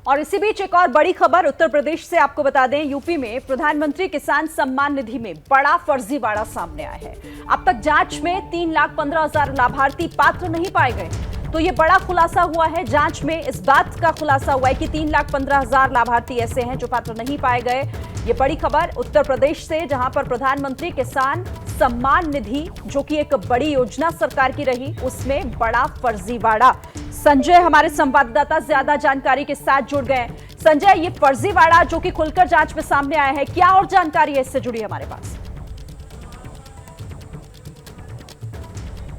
और इसी बीच एक और बड़ी खबर उत्तर प्रदेश से आपको बता दें, यूपी में प्रधानमंत्री किसान सम्मान निधि में बड़ा फर्जीवाड़ा सामने आया है। अब तक जांच में 3,15,000 लाभार्थी पात्र नहीं पाए गए। तो ये बड़ा खुलासा हुआ है। जांच में इस बात का खुलासा हुआ है कि 3,15,000 लाभार्थी ऐसे हैं जो पात्र नहीं पाए गए। ये बड़ी खबर उत्तर प्रदेश से, जहां पर प्रधानमंत्री किसान सम्मान निधि जो कि एक बड़ी योजना सरकार की रही, उसमें बड़ा फर्जीवाड़ा। संजय हमारे संवाददाता ज्यादा जानकारी के साथ जुड़ गए। संजय, ये फर्जीवाड़ा जो कि खुलकर जांच में सामने आया है, क्या और जानकारी है इससे जुड़ी हमारे पास?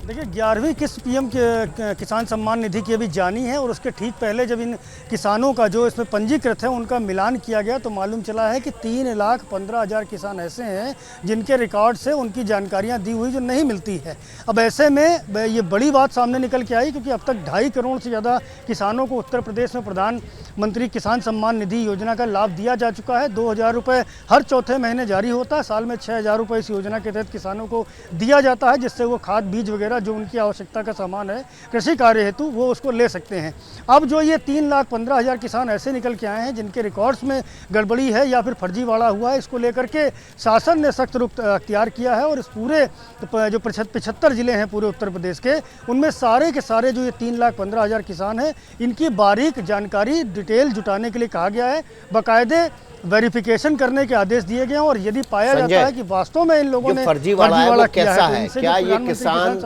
देखिए, 11वीं किस्त पीएम किसान सम्मान निधि की अभी जानी है और उसके ठीक पहले जब इन किसानों का जो इसमें पंजीकृत है उनका मिलान किया गया तो मालूम चला है कि 3,15,000 किसान ऐसे हैं जिनके रिकॉर्ड से उनकी जानकारियां दी हुई जो नहीं मिलती है। अब ऐसे में ये बड़ी बात सामने निकल के आई क्योंकि अब तक 2.5 करोड़ से ज़्यादा किसानों को उत्तर प्रदेश में प्रधानमंत्री किसान सम्मान निधि योजना का लाभ दिया जा चुका है। 2,000 रुपये हर चौथे महीने जारी होता है। साल में 6,000 रुपये इस योजना के तहत किसानों को दिया जाता है, जिससे वो खाद बीज वगैरह जो उनकी आवश्यकता का सामान है कृषि कार्य हेतु वो उसको ले सकते हैं। अब जो ये 3,15,000 किसान ऐसे निकल के आए हैं जिनके रिकॉर्ड्स में गड़बड़ी है या फिर फर्जीवाड़ा हुआ है, इसको लेकर के शासन ने सख्त रुख अख्तियार किया है और इस पूरे जो 75 जिले हैं पूरे उत्तर प्रदेश के, उनमें सारे के सारे जो ये 3,15,000 किसान हैं इनकी बारीक जानकारी डिटेल जुटाने के लिए कहा गया है। बाकायदे वेरिफिकेशन करने के आदेश दिए गए हैं और यदि पाया जाता है कि वास्तव में इन लोगों ने फर्जीवाड़ा कैसा है, क्या ये किसान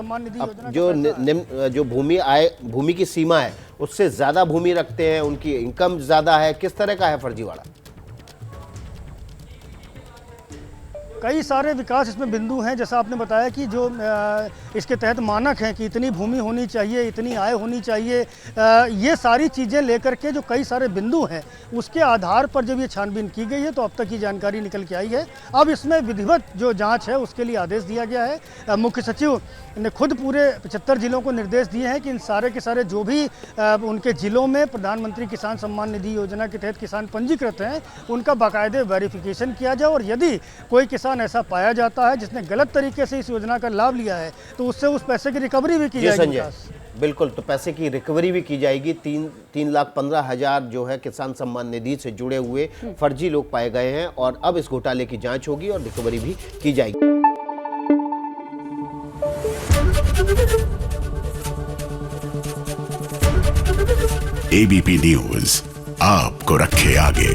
जो भूमि की सीमा है उससे ज्यादा भूमि रखते हैं, उनकी इनकम ज्यादा है, किस तरह का है फर्जीवाड़ा? कई सारे विकास इसमें बिंदु हैं। जैसा आपने बताया कि जो इसके तहत मानक हैं कि इतनी भूमि होनी चाहिए, इतनी आय होनी चाहिए, ये सारी चीज़ें लेकर के जो कई सारे बिंदु हैं उसके आधार पर जब ये छानबीन की गई है तो अब तक ये जानकारी निकल के आई है। अब इसमें विधिवत जो जांच है उसके लिए आदेश दिया गया है। मुख्य सचिव ने खुद पूरे 75 जिलों को निर्देश दिए हैं कि इन सारे के सारे जो भी उनके जिलों में प्रधानमंत्री किसान सम्मान निधि योजना के तहत किसान पंजीकृत हैं उनका बाकायदे वेरिफिकेशन किया जाए और यदि कोई किसान ऐसा पाया जाता है जिसने गलत तरीके से इस योजना का लाभ लिया है तो उससे उस पैसे की रिकवरी भी की जाएगी। बिल्कुल, तो पैसे की रिकवरी भी की जाएगी। 3,15,000 जो है किसान सम्मान निधि से जुड़े हुए फर्जी लोग पाए गए हैं और अब इस घोटाले की जांच होगी और रिकवरी भी की जाएगी। एबीपी न्यूज आपको रखे आगे।